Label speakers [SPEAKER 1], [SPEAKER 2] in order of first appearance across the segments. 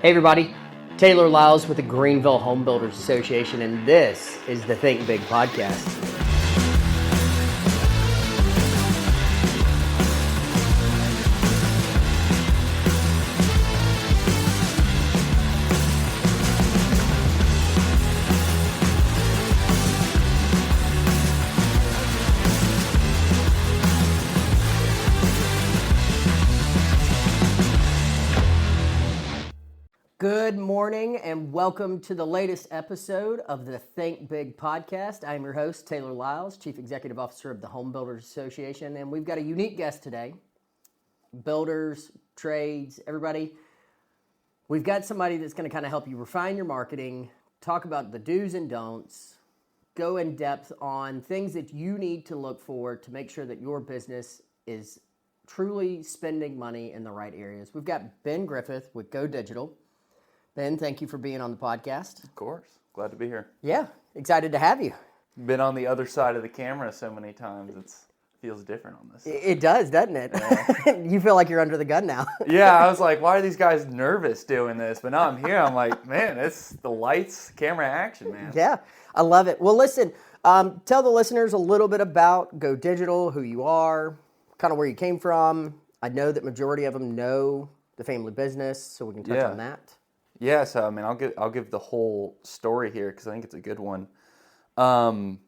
[SPEAKER 1] Hey everybody, Taylor Lyles with the Greenville Home Builders Association, and this is the Think Big podcast. Good morning and welcome to the latest episode of the Think Big podcast. I am your host, Taylor Lyles, Chief Executive Officer of the Home Builders Association, and we've got a unique guest today. Builders, trades, everybody. We've got somebody that's going to kind of help you refine your marketing, talk about the do's and don'ts, go in depth on things that you need to look for to make sure that your business is truly spending money in the right areas. We've got Ben Griffith with Go Digital. Ben, thank you for being on the podcast.
[SPEAKER 2] Of course. Glad to be here.
[SPEAKER 1] Yeah, excited to have you.
[SPEAKER 2] Been on the other side of the camera so many times, it feels different on this.
[SPEAKER 1] It does, doesn't it? Yeah. You feel like you're under the gun now.
[SPEAKER 2] Yeah, I was like, why are these guys nervous doing this? But now I'm here, I'm like, man, it's the lights, camera, action, man.
[SPEAKER 1] Yeah, I love it. Well, listen, tell the listeners a little bit about Go Digital, who you are, kind of where you came from. I know that majority of them know the family business, so we can touch on that.
[SPEAKER 2] Yeah, so I mean, I'll give the whole story here because I think it's a good one. 5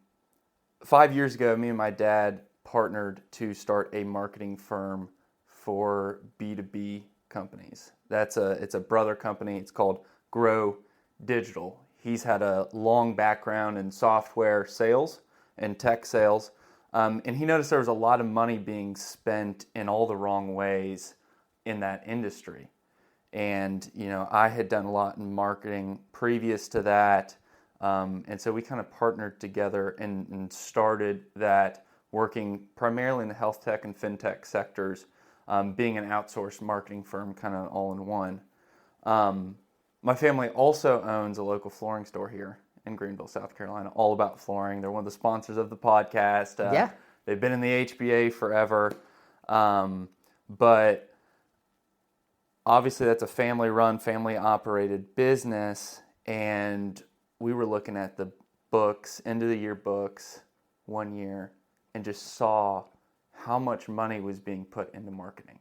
[SPEAKER 2] years ago, me and my dad partnered to start a marketing firm for B2B companies. It's a brother company. It's called Go Digital. He's had a long background in software sales and tech sales, and he noticed there was a lot of money being spent in all the wrong ways in that industry. And, you know, I had done a lot in marketing previous to that. And so we kind of partnered together and started that working primarily in the health tech and fintech sectors, being an outsourced marketing firm kind of all in one. My family also owns a local flooring store here in Greenville, South Carolina, all about flooring. They're one of the sponsors of the podcast.
[SPEAKER 1] Yeah.
[SPEAKER 2] They've been in the HBA forever. But obviously, that's a family-run, family-operated business, and we were looking at the books, end-of-the-year books, 1 year, and just saw how much money was being put into marketing,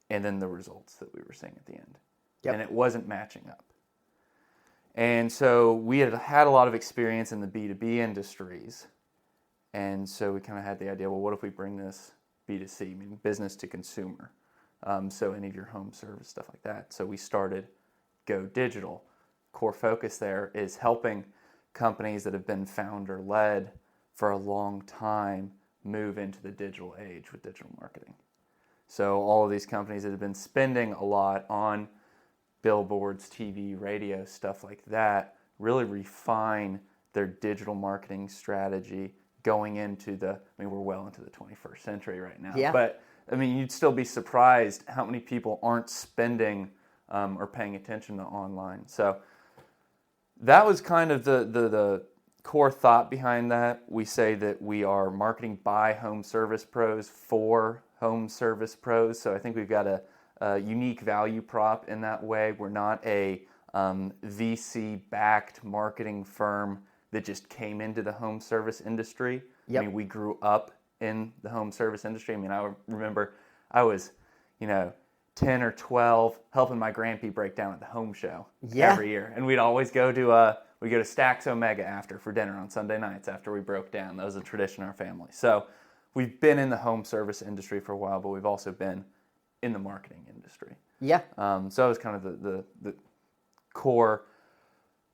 [SPEAKER 2] and then the results that we were seeing at the end. Yep. And it wasn't matching up. And so we had a lot of experience in the B2B industries, and so we kind of had the idea, well, what if we bring this B2C, meaning business to consumer? So any of your home service, stuff like that. So we started Go Digital. Core focus there is helping companies that have been founder-led for a long time move into the digital age with digital marketing. So all of these companies that have been spending a lot on billboards, TV, radio, stuff like that, really refine their digital marketing strategy going into we're well into the 21st century right now.
[SPEAKER 1] Yeah.
[SPEAKER 2] But I mean, you'd still be surprised how many people aren't spending or paying attention to online. So that was kind of the core thought behind that. We say that we are marketing by home service pros for home service pros. So I think we've got a unique value prop in that way. We're not a VC-backed marketing firm that just came into the home service industry. Yep. I mean, we grew up in the home service industry. I mean, I remember I was, 10 or 12 helping my grandpa break down at the home show every year. And we'd always go to Stack's Omega for dinner on Sunday nights after we broke down. That was a tradition in our family. So we've been in the home service industry for a while, but we've also been in the marketing industry.
[SPEAKER 1] Yeah.
[SPEAKER 2] So it was kind of the core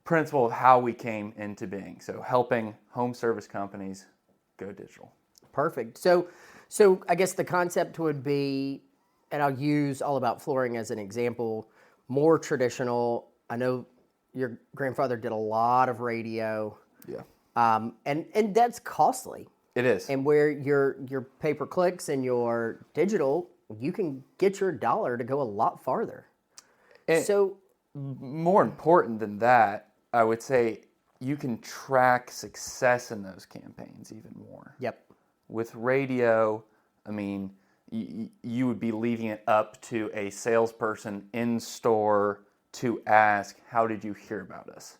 [SPEAKER 2] principle of how we came into being. So helping home service companies go digital.
[SPEAKER 1] Perfect. So I guess the concept would be, and I'll use All About Flooring as an example, more traditional. I know your grandfather did a lot of radio.
[SPEAKER 2] Yeah.
[SPEAKER 1] And that's costly.
[SPEAKER 2] It is.
[SPEAKER 1] And where your pay-per-clicks and your digital, you can get your dollar to go a lot farther.
[SPEAKER 2] And so more important than that, I would say you can track success in those campaigns even more.
[SPEAKER 1] Yep.
[SPEAKER 2] With radio, I mean, you would be leaving it up to a salesperson in store to ask, how did you hear about us?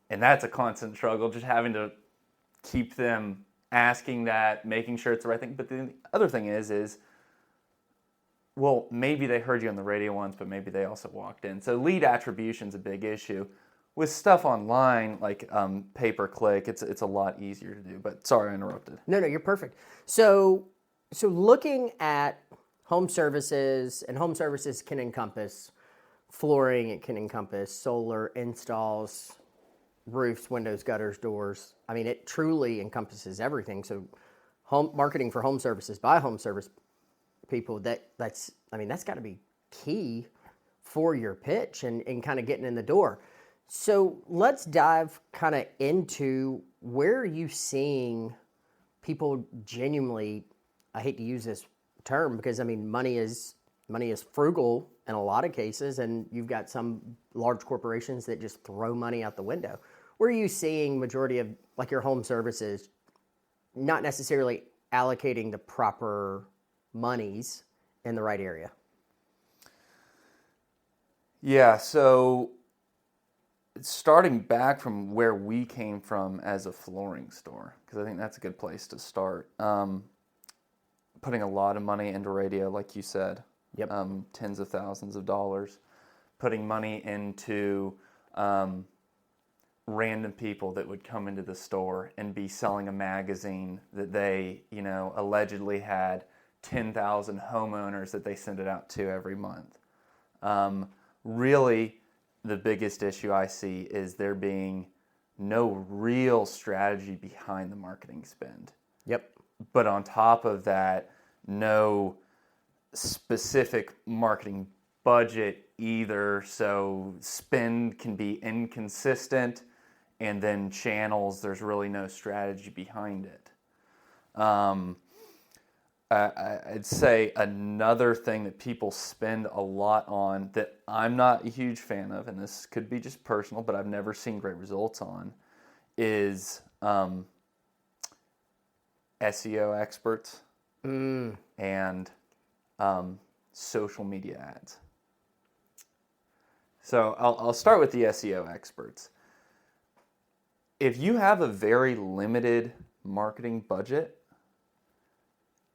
[SPEAKER 2] And that's a constant struggle, just having to keep them asking that, making sure it's the right thing. But the other thing is, well, maybe they heard you on the radio once, but maybe they also walked in. So lead attribution is a big issue. With stuff online, like pay-per-click, it's a lot easier to do. But sorry, I interrupted.
[SPEAKER 1] No, you're perfect. So looking at home services, and home services can encompass flooring, it can encompass solar installs, roofs, windows, gutters, doors. I mean, it truly encompasses everything. So home marketing for home services by home service people, that's got to be key for your pitch and kind of getting in the door. So let's dive kind of into, where are you seeing people genuinely, I hate to use this term because I mean money is frugal in a lot of cases, and you've got some large corporations that just throw money out the window. Where are you seeing majority of like your home services not necessarily allocating the proper monies in the right area?
[SPEAKER 2] Yeah, so starting back from where we came from as a flooring store, because I think that's a good place to start. Putting a lot of money into radio, like you said.
[SPEAKER 1] Yep.
[SPEAKER 2] Tens of thousands of dollars. Putting money into random people that would come into the store and be selling a magazine that they, allegedly had 10,000 homeowners that they send it out to every month. Really, the biggest issue I see is there being no real strategy behind the marketing spend.
[SPEAKER 1] Yep.
[SPEAKER 2] But on top of that, no specific marketing budget either. So spend can be inconsistent, and then channels, there's really no strategy behind it. I'd say another thing that people spend a lot on that I'm not a huge fan of, and this could be just personal, but I've never seen great results on, is SEO experts and social media ads. So I'll start with the SEO experts. If you have a very limited marketing budget,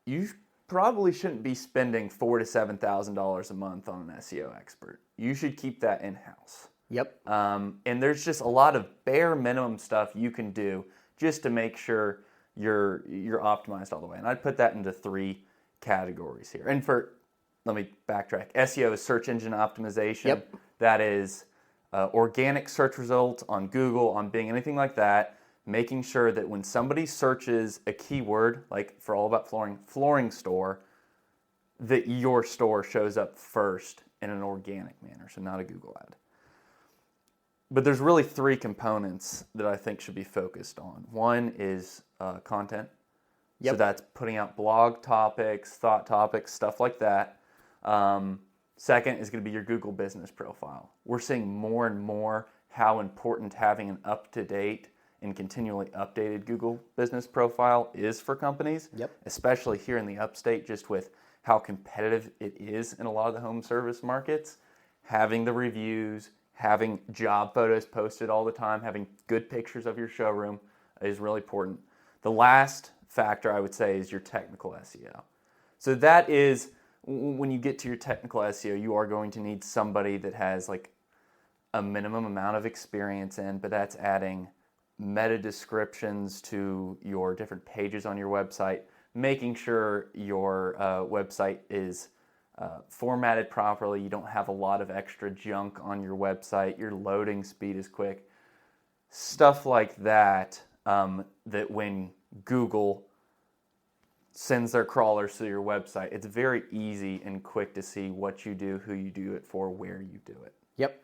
[SPEAKER 2] you probably shouldn't be spending $4,000 to $7,000 a month on an SEO expert. You should keep that in-house.
[SPEAKER 1] Yep.
[SPEAKER 2] And there's just a lot of bare minimum stuff you can do just to make sure you're optimized all the way. And I'd put that into 3 categories here. And let me backtrack. SEO is search engine optimization.
[SPEAKER 1] Yep.
[SPEAKER 2] That is organic search results on Google, on Bing, anything like that. Making sure that when somebody searches a keyword, like for All About flooring store, that your store shows up first in an organic manner, so not a Google ad. But there's really 3 components that I think should be focused on. One is content.
[SPEAKER 1] Yep.
[SPEAKER 2] So that's putting out blog topics, thought topics, stuff like that. Second is going to be your Google business profile. We're seeing more and more how important having an up-to-date and continually updated Google business profile is for companies,
[SPEAKER 1] Yep.
[SPEAKER 2] especially here in the upstate, just with how competitive it is in a lot of the home service markets. Having the reviews, having job photos posted all the time, having good pictures of your showroom is really important. The last factor I would say is your technical SEO. So that is, when you get to your technical SEO, you are going to need somebody that has like a minimum amount of experience in, but that's adding meta descriptions to your different pages on your website, making sure your website is formatted properly, you don't have a lot of extra junk on your website, your loading speed is quick, stuff like that, that when Google sends their crawlers to your website, it's very easy and quick to see what you do, who you do it for, where you do it.
[SPEAKER 1] Yep.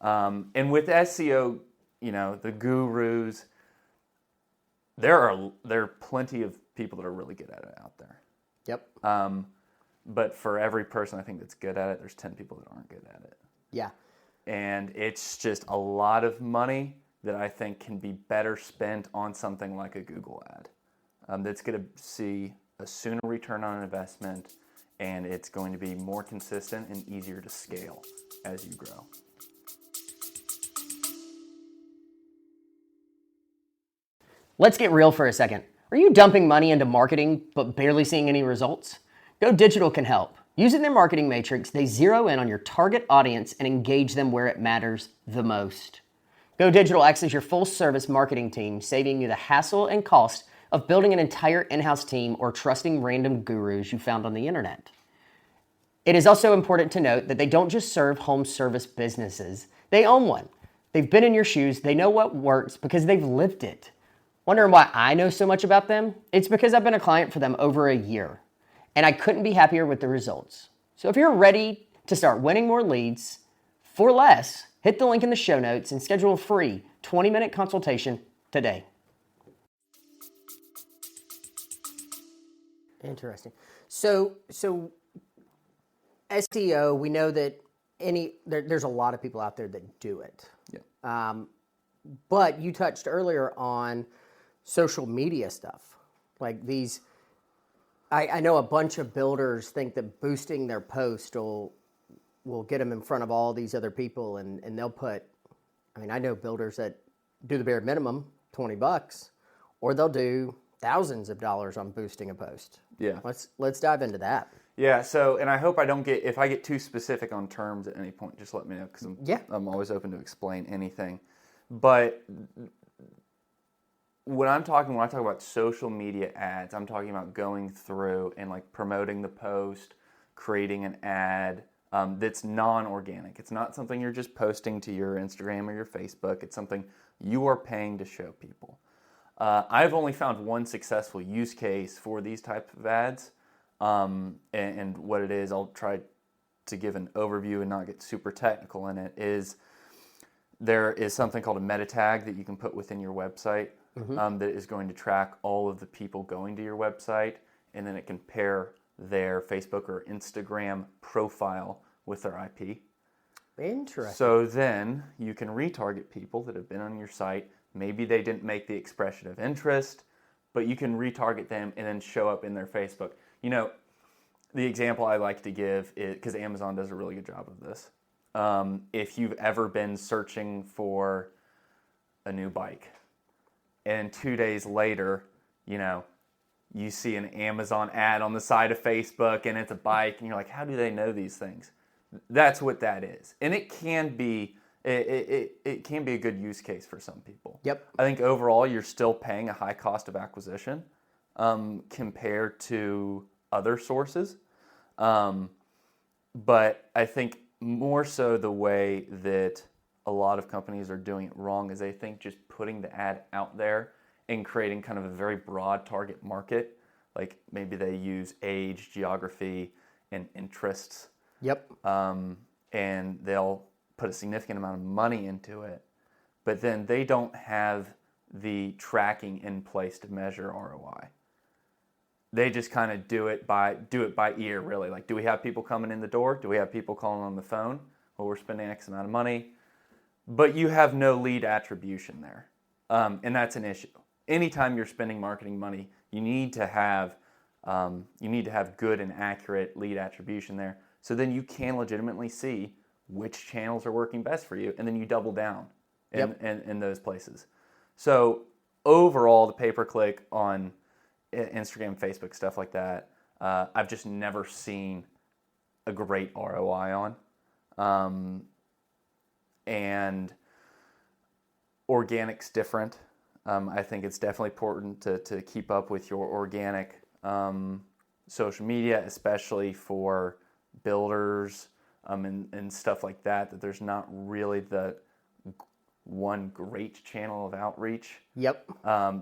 [SPEAKER 2] And with SEO, the gurus, there are plenty of people that are really good at it out there.
[SPEAKER 1] Yep.
[SPEAKER 2] But for every person I think that's good at it, there's 10 people that aren't good at it.
[SPEAKER 1] Yeah.
[SPEAKER 2] And it's just a lot of money that I think can be better spent on something like a Google ad. That's going to see a sooner return on investment, and it's going to be more consistent and easier to scale. as you grow.
[SPEAKER 1] Let's get real for a second. Are you dumping money into marketing but barely seeing any results? Go Digital can help. Using their marketing matrix, they zero in on your target audience and engage them where it matters the most. Go Digital acts as your full-service marketing team, saving you the hassle and cost of building an entire in-house team or trusting random gurus you found on the internet. It is also important to note that they don't just serve home service businesses. They own one. They've been in your shoes. They know what works because they've lived it. Wondering why I know so much about them? It's because I've been a client for them over a year, and I couldn't be happier with the results. So if you're ready to start winning more leads for less, hit the link in the show notes and schedule a free 20-minute consultation today. Interesting. So SEO, we know that there's a lot of people out there that do it.
[SPEAKER 2] Yeah.
[SPEAKER 1] But you touched earlier on social media stuff. Like these, I know a bunch of builders think that boosting their post will get them in front of all these other people, and they'll put, I know builders that do the bare minimum, $20, or they'll do thousands of dollars on boosting a post.
[SPEAKER 2] Yeah.
[SPEAKER 1] Let's dive into that.
[SPEAKER 2] Yeah, so, and I hope if I get too specific on terms at any point, just let me know, because I'm always open to explain anything. But when I talk about social media ads, I'm talking about going through and like promoting the post, creating an ad that's non-organic. It's not something you're just posting to your Instagram or your Facebook. It's something you are paying to show people. I've only found one successful use case for these types of ads. And what it is, I'll try to give an overview and not get super technical in it, is there is something called a meta tag that you can put within your website that is going to track all of the people going to your website, and then it can pair their Facebook or Instagram profile with their IP.
[SPEAKER 1] Interesting.
[SPEAKER 2] So then you can retarget people that have been on your site. Maybe they didn't make the expression of interest, but you can retarget them and then show up in their Facebook. The example I like to give is, because Amazon does a really good job of this, if you've ever been searching for a new bike, and 2 days later, you see an Amazon ad on the side of Facebook, and it's a bike, and you're like, how do they know these things? That's what that is. And it can be a good use case for some people.
[SPEAKER 1] Yep.
[SPEAKER 2] I think overall, you're still paying a high cost of acquisition compared to other sources. But I think more so the way that a lot of companies are doing it wrong is they think just putting the ad out there and creating kind of a very broad target market, like maybe they use age, geography, and interests.
[SPEAKER 1] Yep.
[SPEAKER 2] And they'll put a significant amount of money into it, but then they don't have the tracking in place to measure ROI. They just kind of do it by ear, really. Like, do we have people coming in the door? Do we have people calling on the phone? Well, we're spending X amount of money, but you have no lead attribution there, and that's an issue. Anytime you're spending marketing money, you need to have good and accurate lead attribution there. So then you can legitimately see which channels are working best for you, and then you double down in those places. So overall, the pay-per-click on Instagram, Facebook, stuff like that, I've just never seen a great ROI on. And organic's different. I think it's definitely important to keep up with your organic social media, especially for builders and stuff like that there's not really the one great channel of outreach.
[SPEAKER 1] Yep.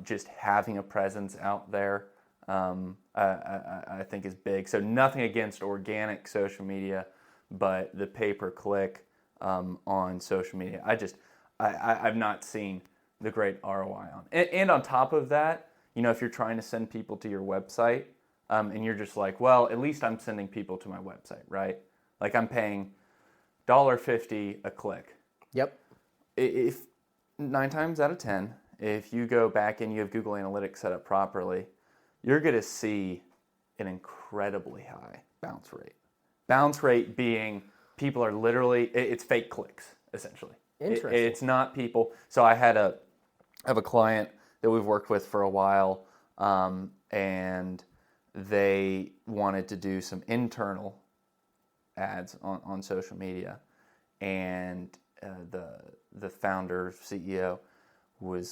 [SPEAKER 2] Just having a presence out there, I think is big. So nothing against organic social media, but the pay-per-click on social media, I've not seen the great ROI on. And on top of that, if you're trying to send people to your website, and you're just like, well, at least I'm sending people to my website, right? Like I'm paying $1.50 a click.
[SPEAKER 1] Yep.
[SPEAKER 2] If 9 times out of 10, if you go back and you have Google Analytics set up properly, you're going to see an incredibly high bounce rate. Bounce rate being people are literally, it's fake clicks, essentially.
[SPEAKER 1] Interesting.
[SPEAKER 2] It's not people. So I have a client that we've worked with for a while, and they wanted to do some internal ads on social media, and the founder, CEO, we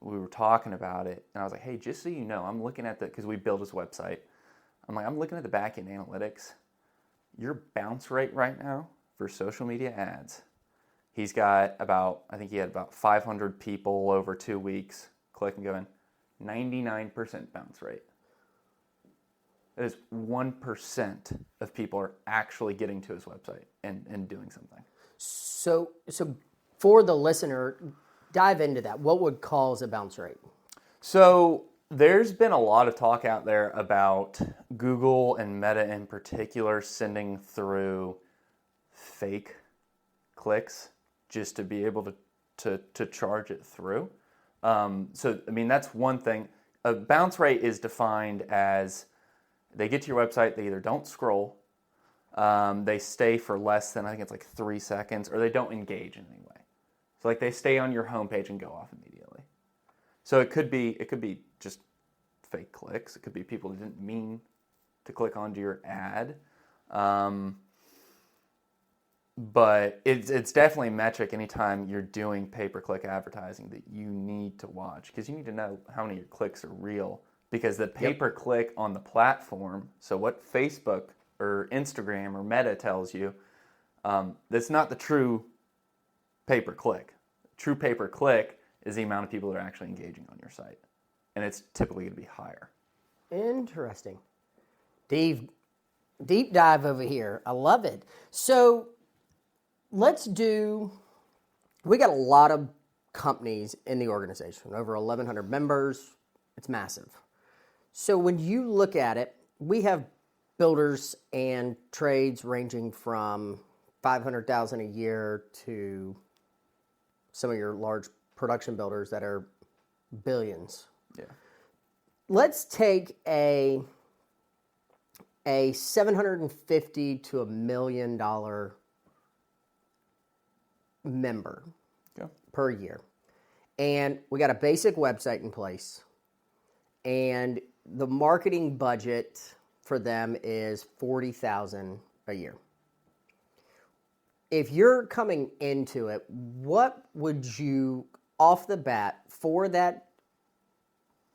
[SPEAKER 2] were talking about it, and I was like, hey, just so you know, I'm looking at because we built his website. I'm looking at the back-end analytics. Your bounce rate right now for social media ads, he's got I think he had about 500 people over 2 weeks click and go in, 99% bounce rate. That is 1% of people are actually getting to his website and doing something.
[SPEAKER 1] So for the listener, dive into that. What would cause a bounce rate?
[SPEAKER 2] So there's been a lot of talk out there about Google and Meta in particular sending through fake clicks just to be able to charge it through. So, I mean, that's one thing. A bounce rate is defined as they get to your website, they either don't scroll, they stay for less than, I think it's like 3 seconds, or they don't engage in any way. So like they stay on your homepage and go off immediately. So it could be just fake clicks. It could be people that didn't mean to click onto your ad. But it's definitely a metric anytime you're doing pay-per-click advertising that you need to watch, because you need to know how many of your clicks are real, because the pay-per-click on the platform, so what Facebook or Instagram or Meta tells you, that's not the true pay-per-click. True pay-per-click is the amount of people that are actually engaging on your site, and it's typically going to be higher.
[SPEAKER 1] Interesting. Deep dive over here. I love it. So we got a lot of companies in the organization, over 1,100 members. It's massive. So when you look at it, we have builders and trades ranging from $500,000 a year to some of your large production builders that are billions.
[SPEAKER 2] Yeah.
[SPEAKER 1] Let's take a $750 to $1 million member per year. And we got a basic website in place. And the marketing budget for them is $40,000 a year. If you're coming into it, what would you, off the bat, for that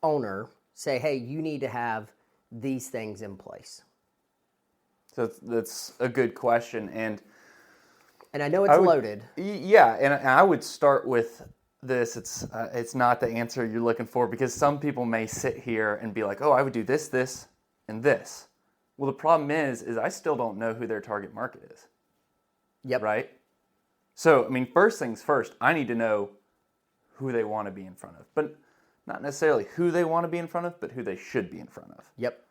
[SPEAKER 1] owner, say, hey, you need to have these things in place?
[SPEAKER 2] So that's a good question. And
[SPEAKER 1] I know it's loaded.
[SPEAKER 2] Yeah, and I would start with this. It's not the answer you're looking for, because some people may sit here and be like, oh, I would do this, this, and this. Well, the problem is I still don't know who their target market is.
[SPEAKER 1] Yep.
[SPEAKER 2] Right? So, I mean, first things first, I need to know who they want to be in front of. But not necessarily who they want to be in front of, but who they should be in front of.
[SPEAKER 1] Yep.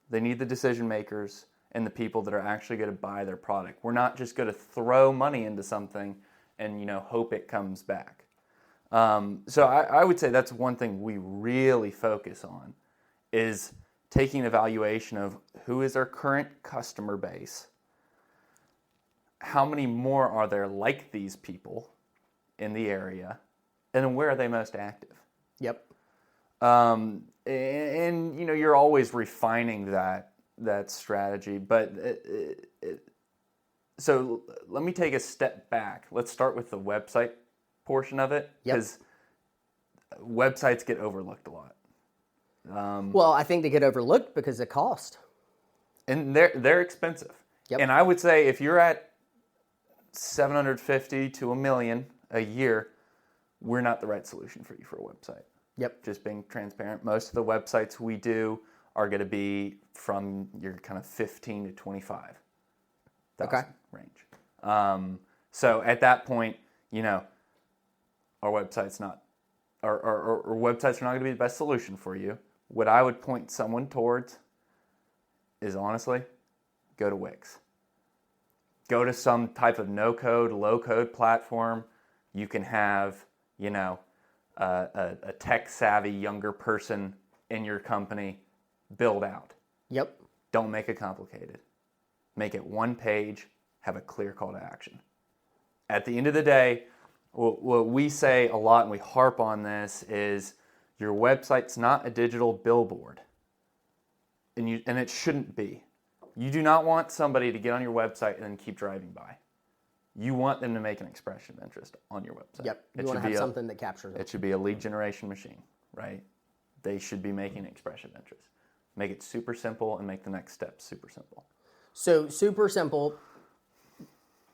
[SPEAKER 2] They need the decision makers and the people that are actually going to buy their product. We're not just going to throw money into something and, hope it comes back. So I would say that's one thing we really focus on, is taking an evaluation of who is our current customer base, how many more are there like these people in the area, and then where are they most active?
[SPEAKER 1] Yep.
[SPEAKER 2] And you're always refining that strategy. But so let me take a step back. Let's start with the website portion of it, because websites get overlooked a lot.
[SPEAKER 1] Well, I think they get overlooked because of cost.
[SPEAKER 2] And they're expensive.
[SPEAKER 1] Yep.
[SPEAKER 2] And I would say if you're at $750 to $1 million a year, we're not the right solution for you for a website.
[SPEAKER 1] Yep.
[SPEAKER 2] Just being transparent. Most of the websites we do are going to be from your kind of 15 to 25,000 range. So at that point, our website's not, our websites are not going to be the best solution for you. What I would point someone towards is, honestly, go to Wix. Go to some type of no-code, low-code platform. You can have, a tech-savvy younger person in your company build out.
[SPEAKER 1] Yep.
[SPEAKER 2] Don't make it complicated. Make it one page, have a clear call to action. At the end of the day, what we say a lot, and we harp on this, is your website's not a digital billboard. And it shouldn't be. You do not want somebody to get on your website and then keep driving by. You want them to make an expression of interest on your website.
[SPEAKER 1] Yep. You want to have something that captures it.
[SPEAKER 2] It should be a lead generation machine, right? They should be making an expression of interest. Make it super simple and make the next step super simple.
[SPEAKER 1] So super simple.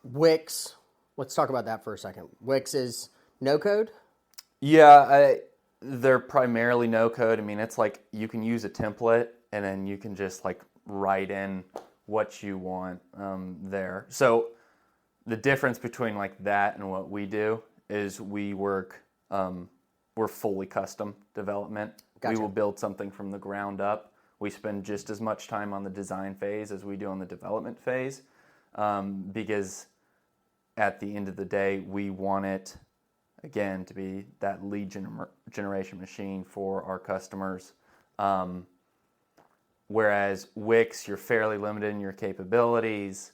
[SPEAKER 1] Wix. Let's talk about that for a second. Wix is no code?
[SPEAKER 2] Yeah, they're primarily no code. I mean, it's like you can use a template and then you can just like write in what you want there. So the difference between like that and what we do is we work, we're fully custom development.
[SPEAKER 1] Gotcha.
[SPEAKER 2] We will build something from the ground up. We spend just as much time on the design phase as we do on the development phase, because at the end of the day, we want it, again, to be that lead generation machine for our customers. Whereas Wix, you're fairly limited in your capabilities.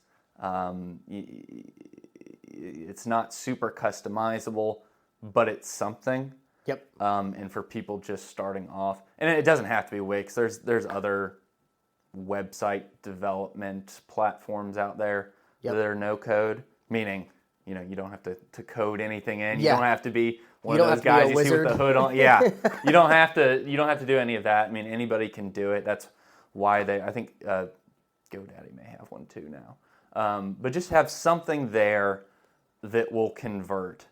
[SPEAKER 2] It's not super customizable, but it's something.
[SPEAKER 1] Yep.
[SPEAKER 2] And for people just starting off, and it doesn't have to be Wix. There's other website development platforms out there that are no code, meaning you don't have to code anything in. You don't have to be one of those guys you see with the hood on. Yeah, you don't have to do any of that. I mean, anybody can do it. That's why I think GoDaddy may have one too now. But just have something there that will convert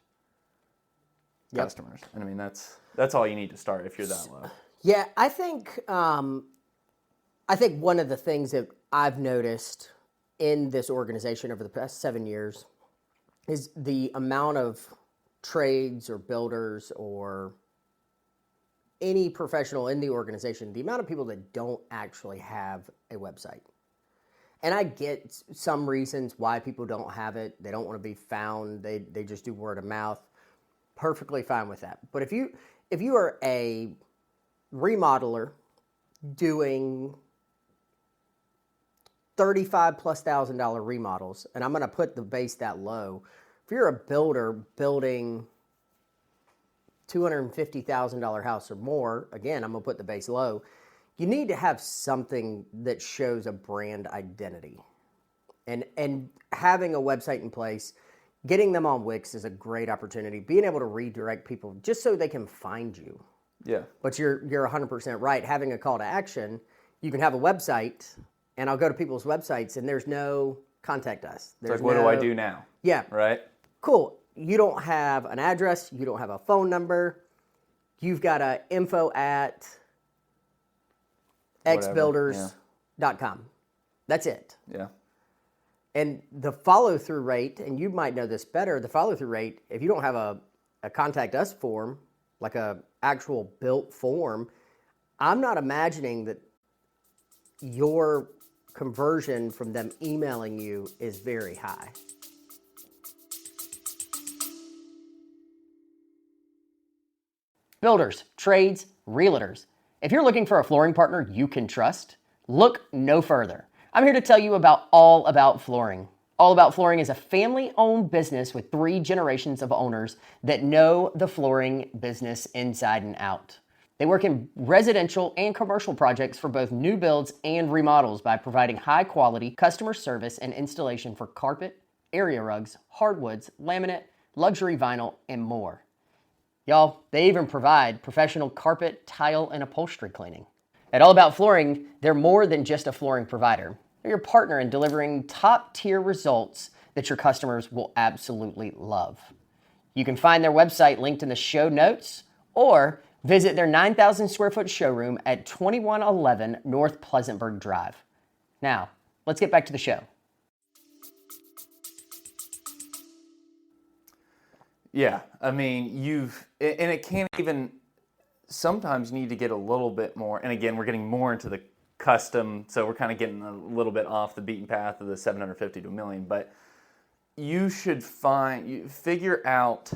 [SPEAKER 2] customers. And I mean, that's all you need to start if you're that low.
[SPEAKER 1] Yeah, I think one of the things that I've noticed in this organization over the past 7 years is the amount of trades or builders or any professional in the organization, the amount of people that don't actually have a website. And I get some reasons why people don't have it. They don't want to be found. They just do word of mouth. Perfectly fine with that. But if you are a remodeler doing $35,000+ remodels, and I'm going to put the base that low. If you're a builder building $250,000 house or more, again, I'm going to put the base low. You need to have something that shows a brand identity. And having a website in place, getting them on Wix is a great opportunity. Being able to redirect people just so they can find you.
[SPEAKER 2] Yeah.
[SPEAKER 1] But you're 100% right. Having a call to action, you can have a website, and I'll go to people's websites, and there's no contact us.
[SPEAKER 2] It's like, what do I do now?
[SPEAKER 1] Yeah.
[SPEAKER 2] Right?
[SPEAKER 1] Cool. You don't have an address. You don't have a phone number. You've got a info at xbuilders.com. That's it.
[SPEAKER 2] Yeah.
[SPEAKER 1] And the follow-through rate, and you might know this better, the follow-through rate, if you don't have a contact us form, like a actual built form, I'm not imagining that your conversion from them emailing you is very high. Builders, trades, realtors. If you're looking for a flooring partner you can trust, look no further. I'm here to tell you about All About Flooring. All About Flooring is a family-owned business with 3 generations of owners that know the flooring business inside and out. They work in residential and commercial projects for both new builds and remodels by providing high-quality customer service and installation for carpet, area rugs, hardwoods, laminate, luxury vinyl, and more. Y'all, they even provide professional carpet, tile, and upholstery cleaning. At All About Flooring, they're more than just a flooring provider. They're your partner in delivering top-tier results that your customers will absolutely love. You can find their website linked in the show notes or visit their 9,000 square foot showroom at 2111 North Pleasantburg Drive. Now, let's get back to the show.
[SPEAKER 2] Yeah, I mean, and it can't even, sometimes you need to get a little bit more, and again, we're getting more into the custom, so we're kind of getting a little bit off the beaten path of the 750 to $1 million, but you should figure out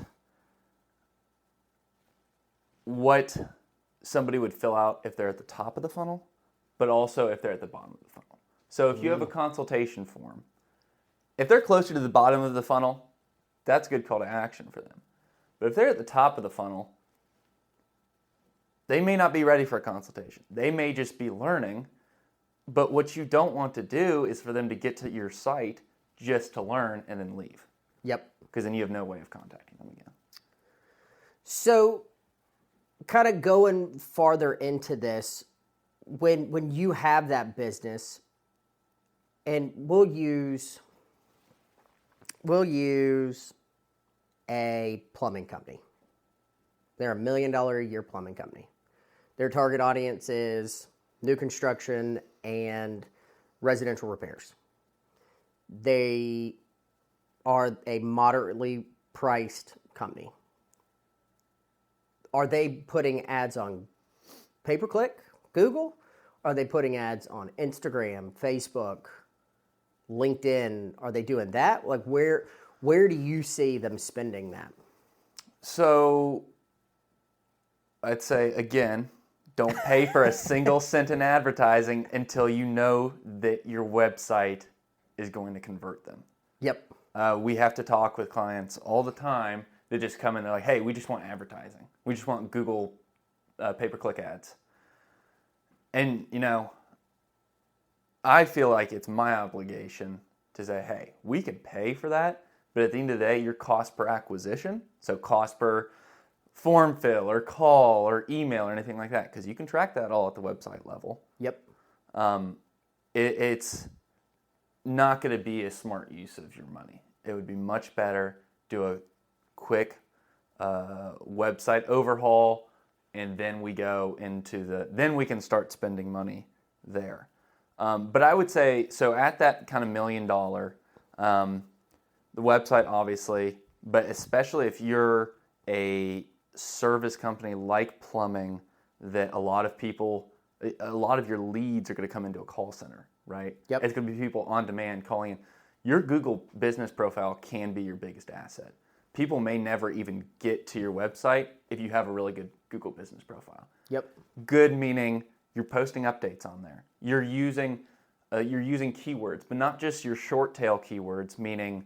[SPEAKER 2] what somebody would fill out if they're at the top of the funnel, but also if they're at the bottom of the funnel. So if you have a consultation form if they're closer to the bottom of the funnel, that's a good call to action for them. But if they're at the top of the funnel, they may not be ready for a consultation. They may just be learning. But what you don't want to do is for them to get to your site just to learn and then leave.
[SPEAKER 1] Yep.
[SPEAKER 2] Because then you have no way of contacting them again.
[SPEAKER 1] So, kind of going farther into this, when you have that business, and we'll use a plumbing company. They're $1 million a year plumbing company. Their target audience is new construction and residential repairs. They are a moderately priced company. Are they putting ads on pay-per-click, Google? Are they putting ads on Instagram, Facebook, LinkedIn? Are they doing that? Like, where do you see them spending that?
[SPEAKER 2] So, I'd say, again, don't pay for a single cent in advertising until you know that your website is going to convert them.
[SPEAKER 1] Yep.
[SPEAKER 2] We have to talk with clients all the time that just come in, they're like, hey, we just want advertising. We just want Google pay-per-click ads. And, I feel like it's my obligation to say, hey, we can pay for that, but at the end of the day, your cost per acquisition, so cost per form fill or call or email or anything like that, because you can track that all at the website level.
[SPEAKER 1] Yep.
[SPEAKER 2] It's not going to be a smart use of your money. It would be much better do a quick website overhaul, and then we go into then we can start spending money there. But I would say, so at that kind of $1 million, the website obviously, but especially if you're a service company like plumbing, that a lot of your leads are going to come into a call center, right?
[SPEAKER 1] Yep.
[SPEAKER 2] It's going to be people on demand calling in. Your Google business profile can be your biggest asset. People may never even get to your website if you have a really good Google business profile.
[SPEAKER 1] Yep.
[SPEAKER 2] Good meaning you're posting updates on there. You're using keywords, but not just your short tail keywords, meaning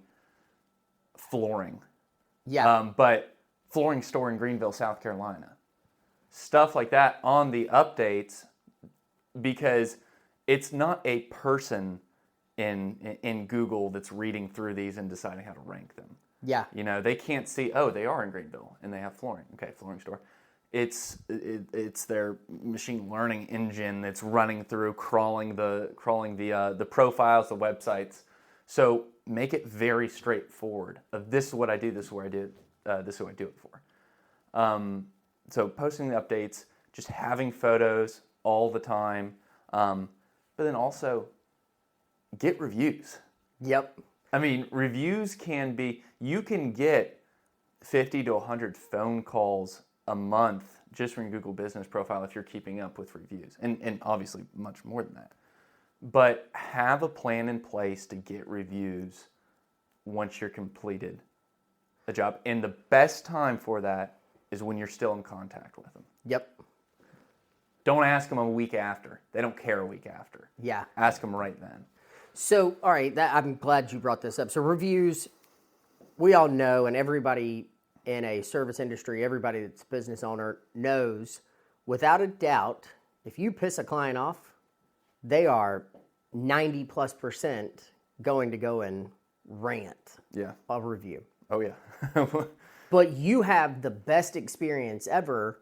[SPEAKER 2] flooring.
[SPEAKER 1] Yeah.
[SPEAKER 2] But flooring store in Greenville, South Carolina. Stuff like that on the updates, because it's not a person in Google that's reading through these and deciding how to rank them.
[SPEAKER 1] Yeah.
[SPEAKER 2] They can't see, oh, they are in Greenville and they have flooring. Okay, flooring store. It's their machine learning engine that's running through, crawling the profiles, the websites. So make it very straightforward. This is what I do. This is where I do. This is who I do it for. So posting the updates, just having photos all the time, but then also get reviews.
[SPEAKER 1] Yep.
[SPEAKER 2] I mean, reviews can be, you can get 50 to 100 phone calls a month just from your Google business profile if you're keeping up with reviews, and obviously much more than that. But have a plan in place to get reviews once you're completed a job. And the best time for that is when you're still in contact with them.
[SPEAKER 1] Yep.
[SPEAKER 2] Don't ask them a week after. They don't care a week after.
[SPEAKER 1] Yeah.
[SPEAKER 2] Ask them right then.
[SPEAKER 1] So, all right, I'm glad you brought this up. So reviews, we all know, and everybody in a service industry, everybody that's a business owner knows, without a doubt, if you piss a client off, they are 90+% going to go and rant a review.
[SPEAKER 2] Oh, yeah.
[SPEAKER 1] But you have the best experience ever.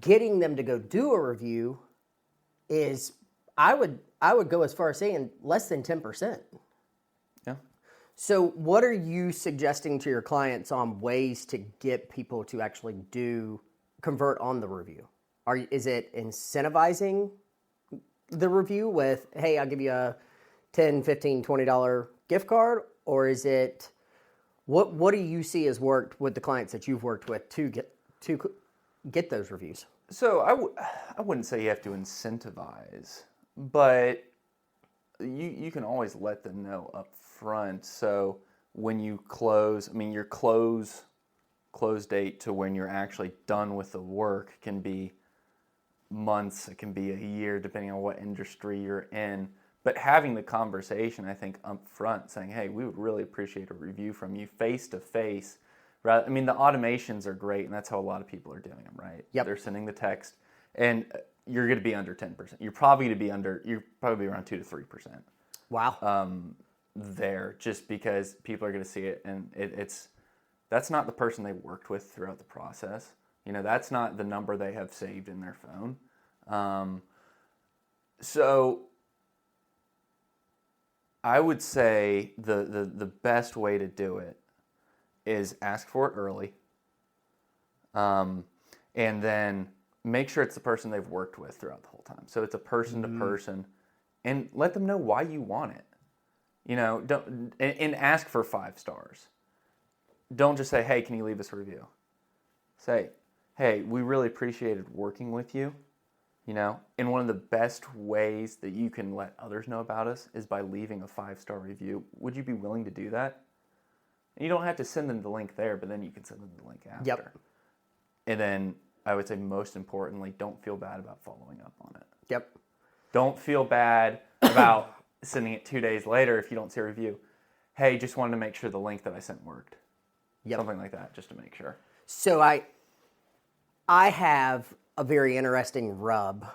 [SPEAKER 1] Getting them to go do a review is, I would go as far as saying, less than 10%.
[SPEAKER 2] Yeah.
[SPEAKER 1] So what are you suggesting to your clients on ways to get people to actually convert on the review? Is it incentivizing the review with, hey, I'll give you a $10, $15, $20 gift card? Or is it, what do you see has worked with the clients that you've worked with to get those reviews?
[SPEAKER 2] So I wouldn't say you have to incentivize, but you can always let them know up front. So when you close, I mean, your close date to when you're actually done with the work can be months, it can be a year, depending on what industry you're in. But having the conversation, I think, up front, saying, hey, we would really appreciate a review from you face to face. I mean, the automations are great, and that's how a lot of people are doing them, right?
[SPEAKER 1] Yep.
[SPEAKER 2] They're sending the text, and you're going to be under 10%. You're probably around 2 to 3%.
[SPEAKER 1] Wow.
[SPEAKER 2] There, just because people are going to see it, and that's not the person they worked with throughout the process. That's not the number they have saved in their phone. So I would say the best way to do it is ask for it early, and then make sure it's the person they've worked with throughout the whole time. So it's a person to person, and let them know why you want it. Don't and ask for 5 stars. Don't just say, hey, can you leave us a review? Say, hey, we really appreciated working with you. And one of the best ways that you can let others know about us is by leaving a 5-star review. Would you be willing to do that? And you don't have to send them the link there, but then you can send them the link after.
[SPEAKER 1] Yep.
[SPEAKER 2] And then I would say most importantly, don't feel bad about following up on it.
[SPEAKER 1] Yep.
[SPEAKER 2] Don't feel bad about sending it 2 days later if you don't see a review. Hey, just wanted to make sure the link that I sent worked.
[SPEAKER 1] Yep.
[SPEAKER 2] Something like that, just to make sure.
[SPEAKER 1] So I have a very interesting rub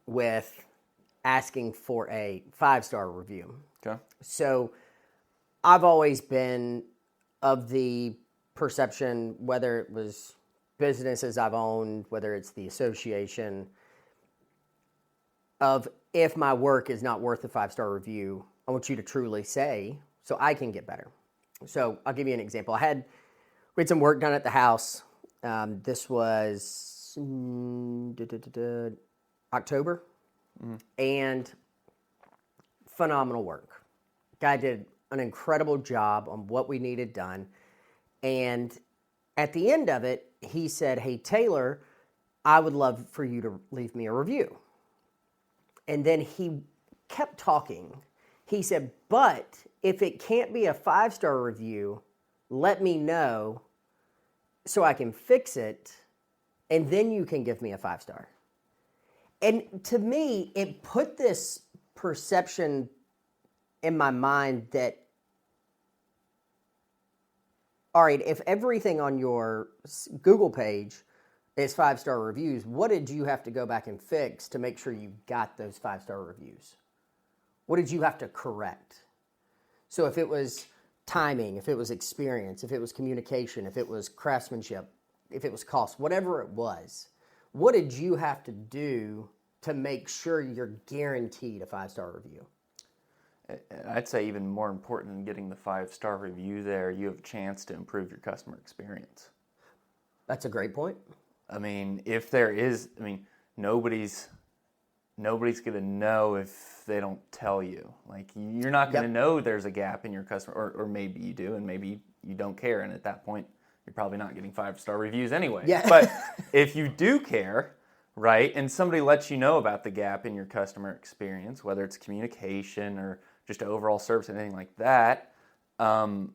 [SPEAKER 1] with asking for a 5-star review.
[SPEAKER 2] Okay.
[SPEAKER 1] So I've always been of the perception, whether it was businesses I've owned, whether it's the association, of if my work is not worth a 5-star review, I want you to truly say so I can get better. So I'll give you an example. We had some work done at the house. This was October, and phenomenal work. Guy did an incredible job on what we needed done, and at the end of it, he said, hey, Taylor, I would love for you to leave me a review. And then he kept talking. He said, but if it can't be a 5-star review, let me know so I can fix it, and then you can give me a 5-star. And to me, it put this perception in my mind that, all right, if everything on your Google page is 5-star reviews, what did you have to go back and fix to make sure you got those 5-star reviews? What did you have to correct? So if it was timing, if it was experience, if it was communication, if it was craftsmanship, if it was cost, whatever it was, what did you have to do to make sure you're guaranteed a 5-star review?
[SPEAKER 2] I'd say even more important than getting the 5-star review there, you have a chance to improve your customer experience.
[SPEAKER 1] That's a great point.
[SPEAKER 2] I mean, if there is, nobody's going to know if they don't tell you. Like, you're not going to know there's a gap in your customer, or maybe you do, and maybe you don't care, and at that point, you're probably not getting 5-star reviews anyway.
[SPEAKER 1] Yeah.
[SPEAKER 2] But if you do care, right, and somebody lets you know about the gap in your customer experience, whether it's communication or just overall service, anything like that, you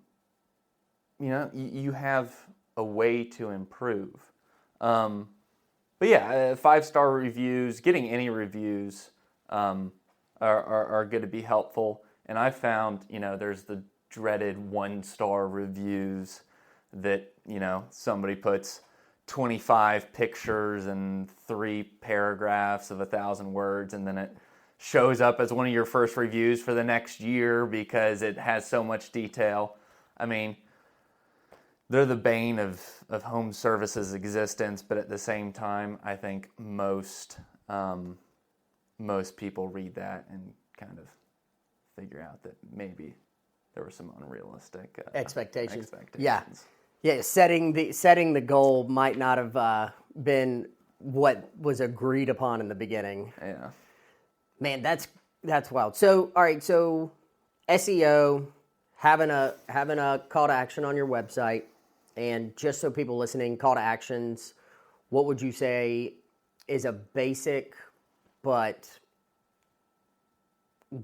[SPEAKER 2] have a way to improve. But yeah, 5-star reviews, getting any reviews are going to be helpful. And I found, there's the dreaded 1-star reviews that, somebody puts 25 pictures and 3 paragraphs of 1,000 words, and then it shows up as one of your first reviews for the next year because it has so much detail. I mean, they're the bane of home services existence, but at the same time, I think most people read that and kind of figure out that maybe there were some unrealistic
[SPEAKER 1] expectations.
[SPEAKER 2] Yeah.
[SPEAKER 1] Yeah, setting the goal might not have been what was agreed upon in the beginning.
[SPEAKER 2] Yeah.
[SPEAKER 1] Man, that's wild. So, all right, so SEO, having a call to action on your website, and just so people listening, call to actions, what would you say is a basic but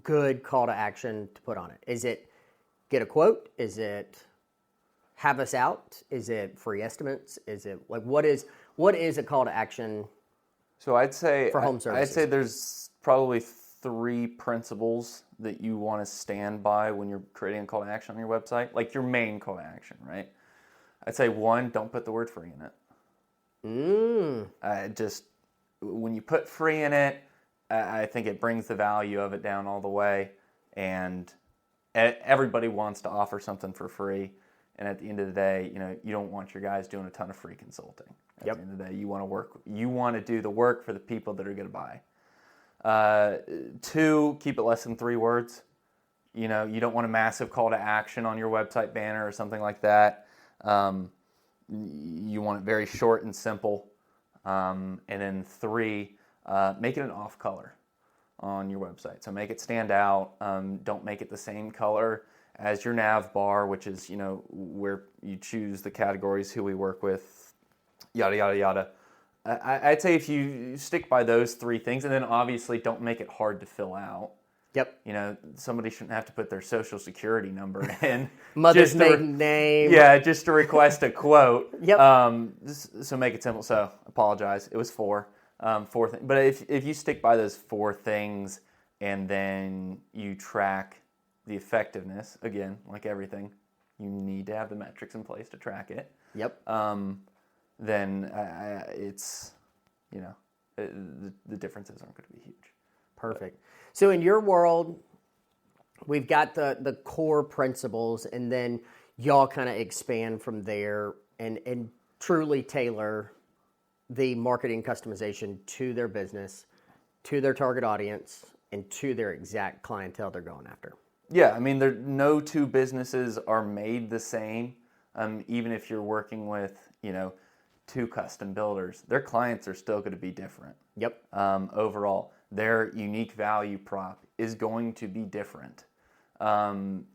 [SPEAKER 1] good call to action to put on it? Is it get a quote? Is it have us out? Is it free estimates? Is it like what is a call to action?
[SPEAKER 2] So I'd say
[SPEAKER 1] for home services?
[SPEAKER 2] I'd say there's probably 3 principles that you want to stand by when you're creating a call to action on your website, like your main call to action, right? I'd say 1, don't put the word free in it. Just when you put free in it, I think it brings the value of it down all the way, and everybody wants to offer something for free. And at the end of the day, you don't want your guys doing a ton of free consulting. At the end of the day, you want to do the work for the people that are going to buy. 2, keep it less than 3 words. You don't want a massive call to action on your website banner or something like that. You want it very short and simple. And then 3, make it an off color on your website. So make it stand out. Don't make it the same color as your nav bar, which is, where you choose the categories, who we work with, yada, yada, yada. I'd say if you stick by those 3 things, and then obviously don't make it hard to fill out.
[SPEAKER 1] Yep.
[SPEAKER 2] Somebody shouldn't have to put their social security number in.
[SPEAKER 1] Mother's maiden name.
[SPEAKER 2] Yeah, just to request a quote.
[SPEAKER 1] Yep.
[SPEAKER 2] So make it simple. So apologize. It was 4. 4 things. But if you stick by those 4 things and then you track the effectiveness, again, like everything, you need to have the metrics in place to track it.
[SPEAKER 1] Yep.
[SPEAKER 2] Then it's, the differences aren't going to be huge.
[SPEAKER 1] Perfect. So in your world, we've got the core principles, and then y'all kind of expand from there and truly tailor the marketing customization to their business, to their target audience, and to their exact clientele they're going after.
[SPEAKER 2] Yeah, no 2 businesses are made the same. Even if you're working with, 2 custom builders, their clients are still going to be different.
[SPEAKER 1] Yep.
[SPEAKER 2] Overall, their unique value prop is going to be different.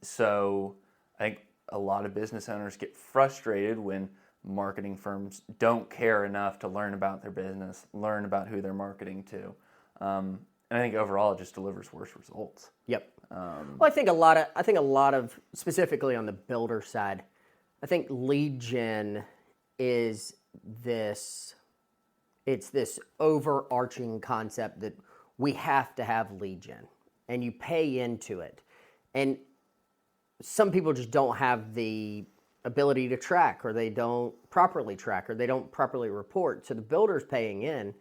[SPEAKER 2] So I think a lot of business owners get frustrated when marketing firms don't care enough to learn about their business, learn about who they're marketing to. And I think overall it just delivers worse results.
[SPEAKER 1] Yep. Well, I think a lot of specifically on the builder side, I think lead gen is this overarching concept that we have to have lead gen, and you pay into it. And some people just don't have the ability to track, or they don't properly track, or they don't properly report. So the builder's paying in, and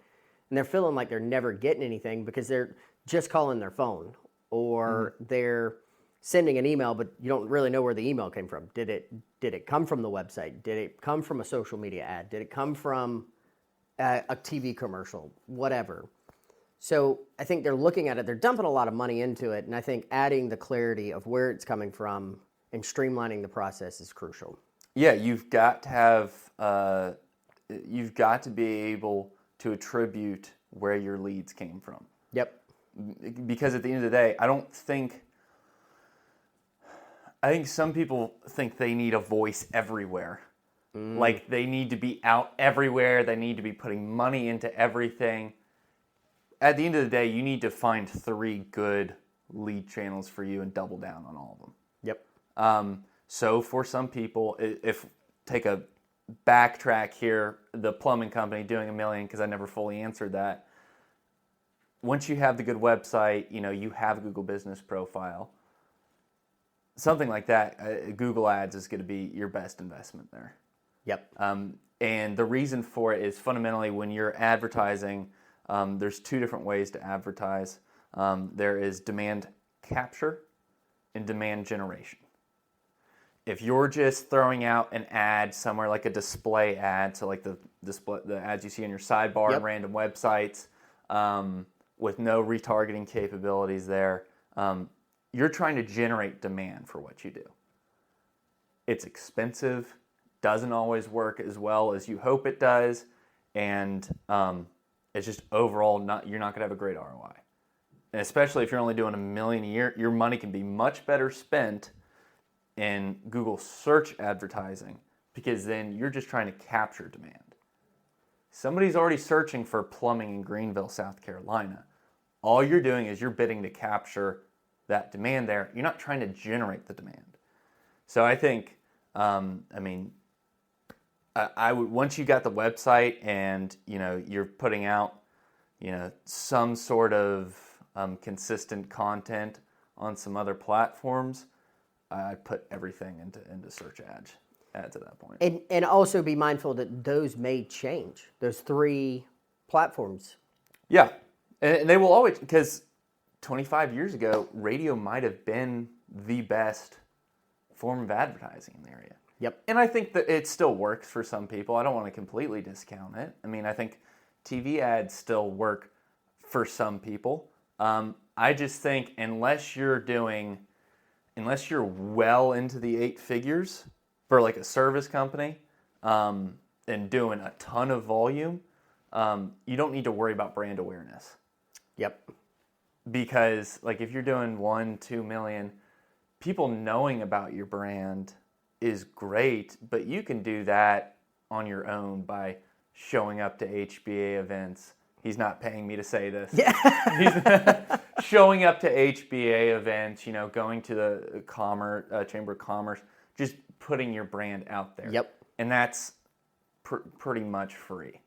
[SPEAKER 1] they're feeling like they're never getting anything because they're just calling their phone, or they're sending an email, but you don't really know where the email came from. Did it come from the website? Did it come from a social media ad? Did it come from a TV commercial? Whatever. So I think they're looking at it, they're dumping a lot of money into it, and I think adding the clarity of where it's coming from and streamlining the process is crucial.
[SPEAKER 2] Yeah, you've got to be able to attribute where your leads came from.
[SPEAKER 1] Yep.
[SPEAKER 2] Because at the end of the day, I think some people think they need a voice everywhere. Like they need to be out everywhere. They need to be putting money into everything. At the end of the day, you need to find 3 good lead channels for you and double down on all of them.
[SPEAKER 1] Yep.
[SPEAKER 2] So for some people, take a backtrack here, the plumbing company doing $1 million, because I never fully answered that. Once you have the good website, you have a Google business profile, something like that, Google Ads is going to be your best investment there.
[SPEAKER 1] Yep.
[SPEAKER 2] And the reason for it is fundamentally when you're advertising, there's 2 different ways to advertise. There is demand capture and demand generation. If you're just throwing out an ad somewhere, like a display ad, so like the ads you see on your sidebar
[SPEAKER 1] Yep.
[SPEAKER 2] and random websites, with no retargeting capabilities there, you're trying to generate demand for what you do. It's expensive, doesn't always work as well as you hope it does, and it's just overall you're not going to have a great ROI. And especially if you're only doing $1 million a year, your money can be much better spent in Google search advertising, because then you're just trying to capture demand. Somebody's already searching for plumbing in Greenville, South Carolina. All you're doing is you're bidding to capture that demand there. You're not trying to generate the demand. So I think, I would, once you got the website and you're putting out some sort of consistent content on some other platforms, I put everything into search ads at that point.
[SPEAKER 1] And also be mindful that those may change. Those 3 platforms.
[SPEAKER 2] Yeah, and they will always, because 25 years ago, radio might have been the best form of advertising in the area.
[SPEAKER 1] Yep.
[SPEAKER 2] And I think that it still works for some people. I don't want to completely discount it. I mean, I think TV ads still work for some people. I just think unless you're well into the 8 figures for like a service company and doing a ton of volume, you don't need to worry about brand awareness.
[SPEAKER 1] Yep.
[SPEAKER 2] Because like if you're doing 1-2 million, people knowing about your brand is great, but you can do that on your own by showing up to HBA events. He's not paying me to say this.
[SPEAKER 1] Yeah.
[SPEAKER 2] He's showing up to HBA events, going to the Chamber of Commerce, just putting your brand out there.
[SPEAKER 1] Yep.
[SPEAKER 2] And that's pretty much free.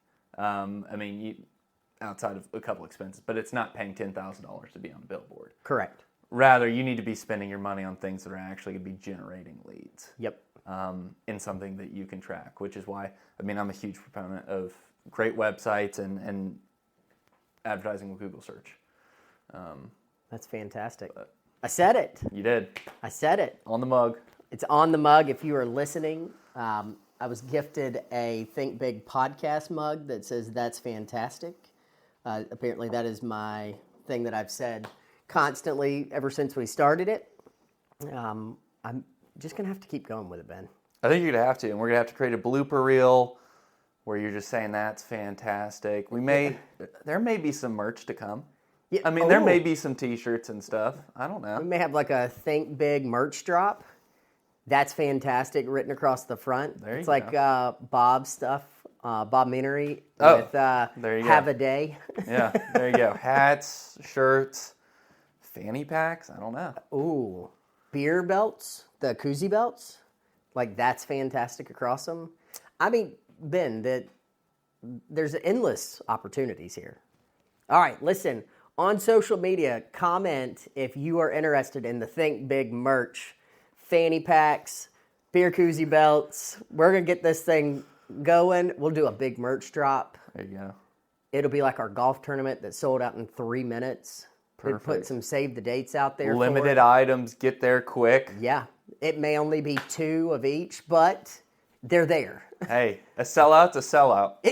[SPEAKER 2] Outside of a couple expenses, but it's not paying $10,000 to be on a billboard.
[SPEAKER 1] Correct.
[SPEAKER 2] Rather, you need to be spending your money on things that are actually going to be generating leads.
[SPEAKER 1] Yep.
[SPEAKER 2] In something that you can track, which is why, I'm a huge proponent of great websites and advertising with Google search.
[SPEAKER 1] That's fantastic. I said it.
[SPEAKER 2] You did.
[SPEAKER 1] I said it.
[SPEAKER 2] On the mug.
[SPEAKER 1] It's on the mug. If you are listening, I was gifted a Think Big podcast mug that says, "That's fantastic." Apparently that is my thing that I've said constantly ever since we started it. I'm just going to have to keep going with it, Ben.
[SPEAKER 2] I think you're going to have to, and we're going to have to create a blooper reel where you're just saying, "That's fantastic." There may be some merch to come.
[SPEAKER 1] Yeah.
[SPEAKER 2] There may be some t-shirts and stuff. I don't know.
[SPEAKER 1] We may have like a Think Big merch drop. That's fantastic written across the front.
[SPEAKER 2] There you
[SPEAKER 1] it's
[SPEAKER 2] go.
[SPEAKER 1] like Bob's stuff, Bob Menery with
[SPEAKER 2] there you
[SPEAKER 1] Have
[SPEAKER 2] go.
[SPEAKER 1] a Day.
[SPEAKER 2] Yeah, there you go. Hats, shirts, fanny packs. I don't know.
[SPEAKER 1] Ooh, beer belts, the koozie belts. Like that's fantastic across them. Ben, there's endless opportunities here. All right, listen. On social media, comment if you are interested in the Think Big merch. Fanny packs, beer koozie belts. We're going to get this thing going. We'll do a big merch drop.
[SPEAKER 2] There you go.
[SPEAKER 1] It'll be like our golf tournament that sold out in 3 minutes.
[SPEAKER 2] Perfect.
[SPEAKER 1] We'll put some save the dates out there.
[SPEAKER 2] Limited
[SPEAKER 1] for it.
[SPEAKER 2] items, get there quick.
[SPEAKER 1] Yeah. It may only be 2 of each, but they're there.
[SPEAKER 2] Hey, a sellout's a sellout.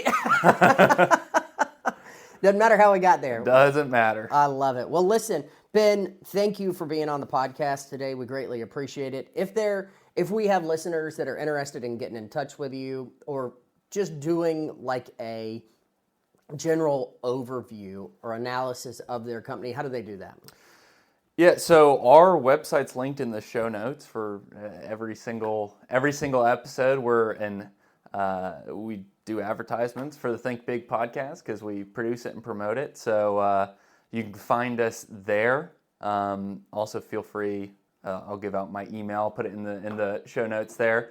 [SPEAKER 1] Doesn't matter how we got there.
[SPEAKER 2] Doesn't matter.
[SPEAKER 1] I love it. Well, listen, Ben, thank you for being on the podcast today. We greatly appreciate it. If we have listeners that are interested in getting in touch with you or just doing like a general overview or analysis of their company, how do they do that?
[SPEAKER 2] Yeah, so our website's linked in the show notes for every single episode. We do advertisements for the Think Big podcast because we produce it and promote it. So you can find us there. Also, feel free. I'll give out my email. I'll put it in the show notes there.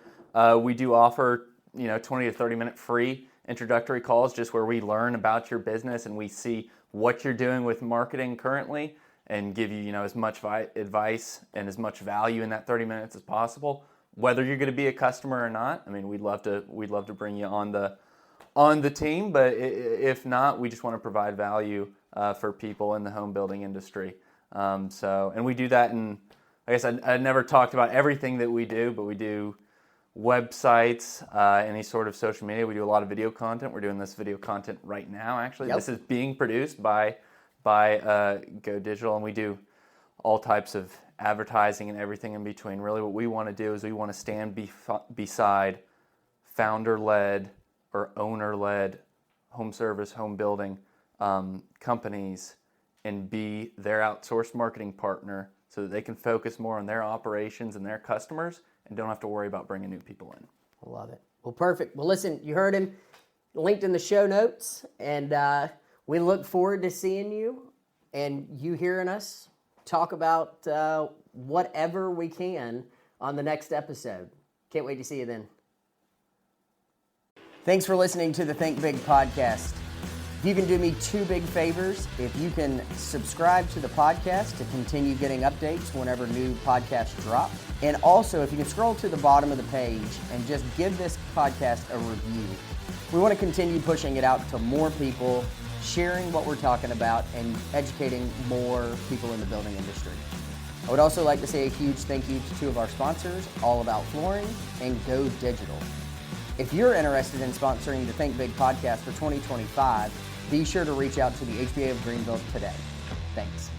[SPEAKER 2] We do offer 20 to 30 minute free introductory calls, just where we learn about your business and we see what you're doing with marketing currently, and give you as much advice and as much value in that 30 minutes as possible. Whether you're going to be a customer or not, we'd love to bring you on the team. But if not, we just want to provide value for people in the home building industry. And we do that in, I guess I never talked about everything that we do, but we do websites, any sort of social media. We do a lot of video content. We're doing this video content right now, actually.
[SPEAKER 1] Yep.
[SPEAKER 2] This is being produced by Go Digital, and we do all types of advertising and everything in between. Really what we want to do is we want to stand beside founder-led or owner-led home service, home building companies and be their outsourced marketing partner so that they can focus more on their operations and their customers and don't have to worry about bringing new people in.
[SPEAKER 1] I love it. Well, perfect. Well, listen, you heard him, linked in the show notes, and we look forward to seeing you and you hearing us talk about whatever we can on the next episode. Can't wait to see you then. Thanks for listening to the Think Big podcast. If you can do me two big favors, if you can subscribe to the podcast to continue getting updates whenever new podcasts drop, and also if you can scroll to the bottom of the page and just give this podcast a review. We want to continue pushing it out to more people, sharing what we're talking about, and educating more people in the building industry. I would also like to say a huge thank you to two of our sponsors, All About Flooring and Go Digital. If you're interested in sponsoring the Think Big podcast for 2025, be sure to reach out to the HBA of Greenville today. Thanks.